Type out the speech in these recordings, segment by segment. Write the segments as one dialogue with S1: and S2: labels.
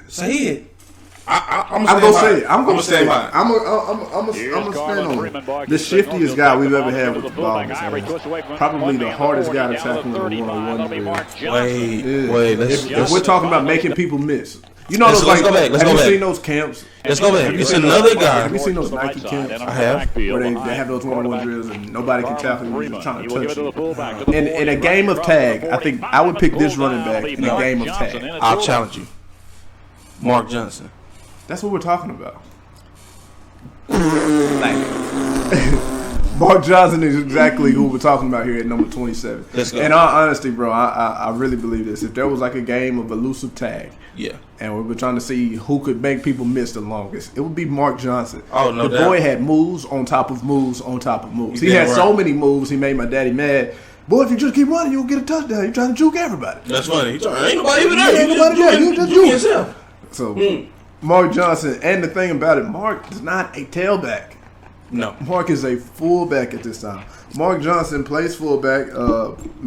S1: Say it.
S2: I'm gonna say it. I'm gonna stand on it. The shiftiest guy we've ever had with the ball in his hands. Probably the hardest guy to tackle in the one-on-one drill.
S1: Wait.
S2: If we're talking about making people miss. You know those
S1: let's go back.
S2: Have you seen those camps?
S1: Let's go back. Have you seen another guy?
S2: Have you seen those Nike camps?
S1: I have.
S2: Where they have those one-on-one drills and nobody can tackle you. You're just trying to touch you. In a game of tag, I think I would pick this running back in a game of tag.
S1: I'll challenge you. Mark Johnson.
S2: That's what we're talking about. Mark Johnson is exactly who we're talking about here at number 27.
S1: Let's go.
S2: In all honesty, bro, I really believe this. If there was like a game of elusive tag, and we were trying to see who could make people miss the longest, it would be Mark Johnson.
S1: Oh, no
S2: The
S1: doubt.
S2: boy had moves on top of moves on top of moves. He had so many moves, he made my daddy mad. Boy, if you just keep running, you'll get a touchdown. You're trying to juke everybody.
S1: That's funny. Ain't nobody even there.
S2: Ain't nobody there. You just juke
S1: yourself.
S2: So, Mark Johnson, and the thing about it, Mark is not a tailback.
S1: No.
S2: Mark is a fullback at this time. Mark Johnson plays fullback,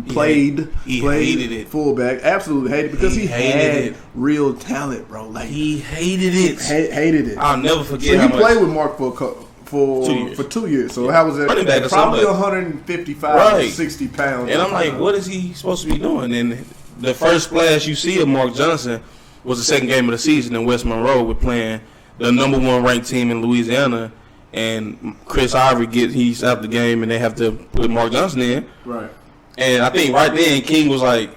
S2: played
S1: hated it.
S2: fullback, absolutely hated it because he
S1: hated
S2: had real talent, bro. Like
S1: He hated it.
S2: hated it.
S1: I'll never forget
S2: So
S1: how
S2: you
S1: much.
S2: played with Mark for
S1: 2 years.
S2: So how was it?
S1: Running back or
S2: Probably
S1: something.
S2: 155
S1: Right.
S2: or 60 pounds.
S1: And I'm like, what is he supposed to be doing? And the first splash you see of Mark Johnson was the second game of the season in West Monroe. We're playing the number one ranked team in Louisiana. And Chris Ivory he's out the game, and they have to put Mark Johnson in.
S2: Right.
S1: And I think right then King was like,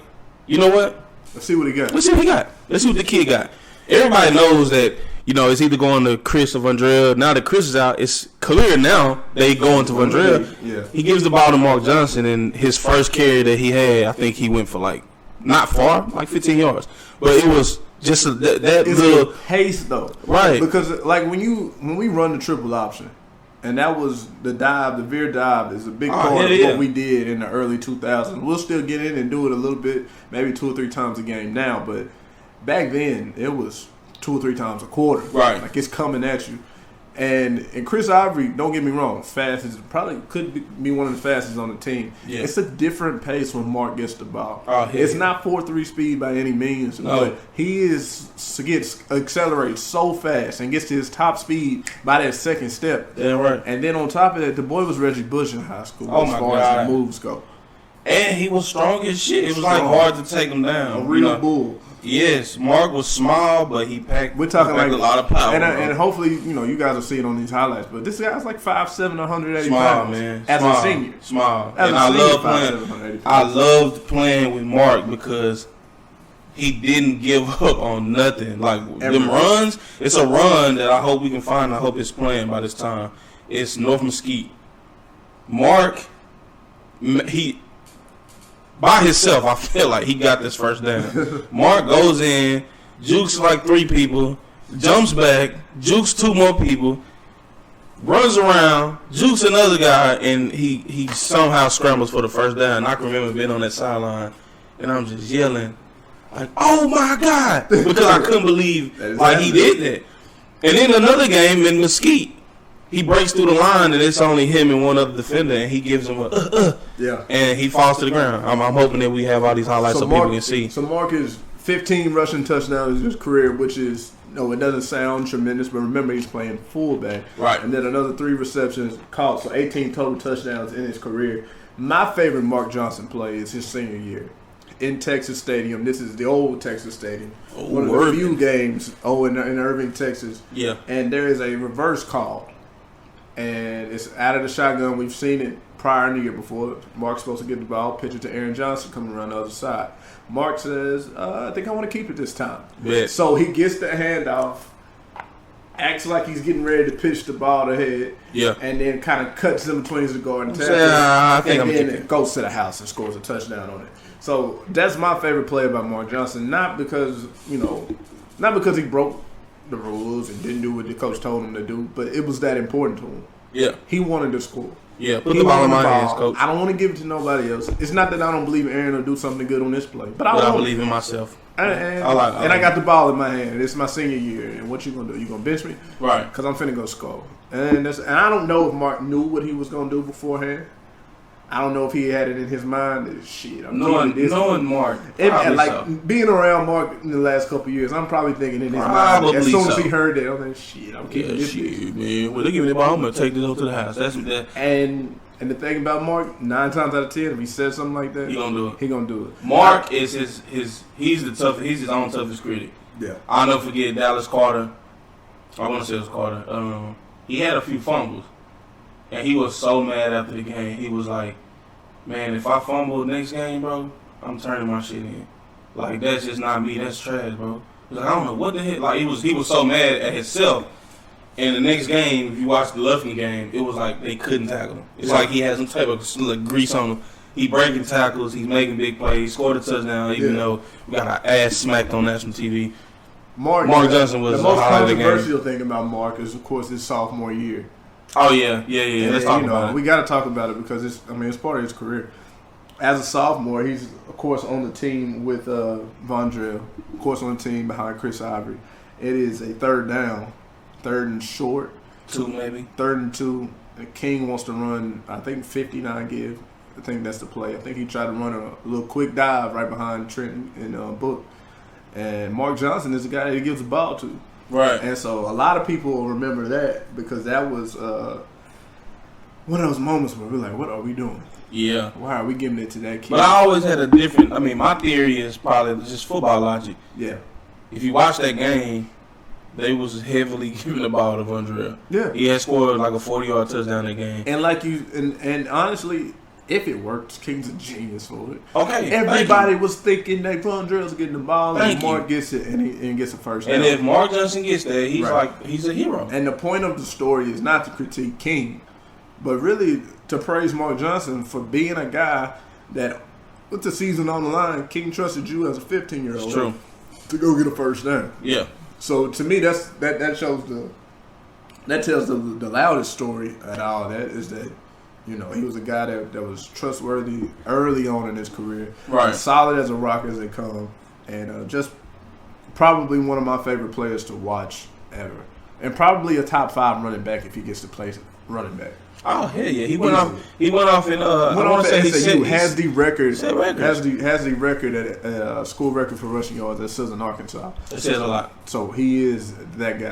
S1: you know what?
S2: Let's see what he got.
S1: Let's see what he got. Let's see what the kid got. Everybody knows that, it's either going to Chris or Vandrell. Now that Chris is out, it's clear now they going to Vandrell.
S2: Yeah.
S1: He gives the ball to Mark Johnson, and his first carry that he had, I think he went for not far, 15 yards. But it was just that
S2: It's
S1: little
S2: a pace though,
S1: right?
S2: Because when we run the triple option, and that was the veer dive is a big part of what we did in the early 2000s. We'll still get in and do it a little bit, maybe 2 or 3 times a game now, but back then it was 2 or 3 times a quarter.
S1: Right,
S2: like it's coming at you. And Chris Ivory, don't get me wrong, probably could be one of the fastest on the team.
S1: Yeah.
S2: It's a different pace when Mark gets the ball.
S1: It's
S2: not 4.3 speed by any means, but he accelerates so fast and gets to his top speed by that second step.
S1: Yeah, right.
S2: And then on top of that, the boy was Reggie Bush in high school
S1: Oh
S2: as
S1: my
S2: far
S1: God.
S2: as the moves go.
S1: And he was strong as shit. It was hard to take him down.
S2: A real bull.
S1: Yes, Mark was small, but he packed.
S2: We're talking
S1: a lot of power.
S2: And hopefully, you guys will see it on these highlights. But this guy's like 5'7", 180
S1: small,
S2: pounds.
S1: man.
S2: As a senior.
S1: Small.
S2: As
S1: and
S2: a
S1: I
S2: senior,
S1: love
S2: 5'7",
S1: playing. I loved playing with Mark because he didn't give up on nothing. Like them runs, it's a run that I hope we can find. I hope it's playing by this time. It's North Mesquite. Mark, he. By himself, I feel like he got this first down. Mark goes in, jukes like 3 people, jumps back, jukes 2 more people, runs around, jukes another guy, and he somehow scrambles for the first down. I can remember being on that sideline, and I'm just yelling, like, oh my God, because I couldn't believe he did that. And then another game in Mesquite, he breaks through the line, and it's only him and one other defender, and he gives him and he falls to the ground. I'm hoping that we have all these highlights so people can see.
S2: So Mark is 15 rushing touchdowns in his career, which is, it doesn't sound tremendous, but remember he's playing fullback.
S1: Right.
S2: And then another 3 receptions caught, so 18 total touchdowns in his career. My favorite Mark Johnson play is his senior year in Texas Stadium. This is the old Texas Stadium. One of the few games in Irving, Texas.
S1: Yeah.
S2: And there is a reverse call. And it's out of the shotgun. We've seen it prior in the year before. Mark's supposed to get the ball, pitch it to Aaron Johnson coming around the other side. Mark says, I think I want to keep it this time.
S1: Yeah.
S2: So he gets the handoff, acts like he's getting ready to pitch the ball to head, and then kind of cuts in between the guard and tackle, and then goes to the house and scores a touchdown on it. So that's my favorite play about Mark Johnson, not because he broke the rules and didn't do what the coach told him to do, but it was that important to him.
S1: Yeah.
S2: He wanted to score.
S1: Yeah, put the ball in my hands, coach.
S2: I don't want to give it to nobody else. It's not that I don't believe Aaron will do something good on this play, but I
S1: believe in myself.
S2: And I got the ball in my hand. It's my senior year, and what you gonna do? You gonna bench me?
S1: Right.
S2: Because I'm finna go score. And I don't know if Mark knew what he was gonna do beforehand. I don't know if he had it in his mind. Shit,
S1: knowing Mark,
S2: and like being around Mark in the last couple of years, I'm probably thinking in his mind. As soon as he heard that, I'm like, shit, I'm keeping this.
S1: Shit, man. Well, they give me the ball. I'm gonna take this over to the house. That's what that.
S2: And the thing about Mark, 9 times out of 10, if he says something like that,
S1: he gonna do it.
S2: He gonna do it.
S1: Mark is he's the toughest. He's his own toughest critic.
S2: Yeah.
S1: I'll never forget Dallas Carter. I want to say it was Carter. He had a few fumbles, and he was so mad after the game. He was like, "Man, if I fumble next game, bro, I'm turning my shit in. Like that's just not me. That's trash, bro." He was like, "I don't know what the hell." Like he was so mad at himself. And the next game, if you watch the Luffy game, it was like they couldn't tackle him. It's like he had some type of grease on him. He breaking tackles. He's making big plays. Scored a touchdown, even though we got our ass smacked on national TV.
S2: Mark
S1: Johnson was
S2: the most controversial thing about Mark is, of course, his sophomore year.
S1: Oh yeah. Let's talk about it.
S2: We got to talk about it because it's part of his career. As a sophomore, he's of course on the team with Vondrell, of course on the team behind Chris Ivory. It is a third down. 3rd and short.
S1: 2 maybe.
S2: 3rd and 2. The King wants to run, I think, 59 give. I think that's the play. I think he tried to run a little quick dive right behind Trenton and Book. And Mark Johnson is the guy that he gives the ball to.
S1: Right.
S2: And so a lot of people remember that because that was one of those moments where we're like, what are we doing?
S1: Yeah.
S2: Why are we giving it to that kid?
S1: But I always had a different, my theory is probably just football logic.
S2: Yeah.
S1: If you watch that game, they was heavily giving the ball to Vondrell.
S2: Yeah.
S1: He had scored like a 40-yard touchdown that game.
S2: And like and honestly, if it works, King's a genius for it.
S1: Okay.
S2: Everybody was thinking that Vondrell's getting the ball and Mark gets it and he gets a first down.
S1: And if Mark Johnson gets there, he's a hero.
S2: And the point of the story is not to critique King, but really to praise Mark Johnson for being a guy that with the season on the line, King trusted you as a 15-year-old.
S1: It's true.
S2: To go get a first down.
S1: Yeah.
S2: So to me, that shows that tells the loudest story at all. That is that, he was a guy that was trustworthy early on in his career,
S1: right?
S2: Solid as a rock as they come, and just probably one of my favorite players to watch ever, and probably a top 5 running back if he gets to play running back.
S1: Oh hell yeah! He went off in
S2: SAU. Has the record. Has the record at school record for rushing yards. That says in Arkansas.
S1: It says a lot.
S2: So he is that guy.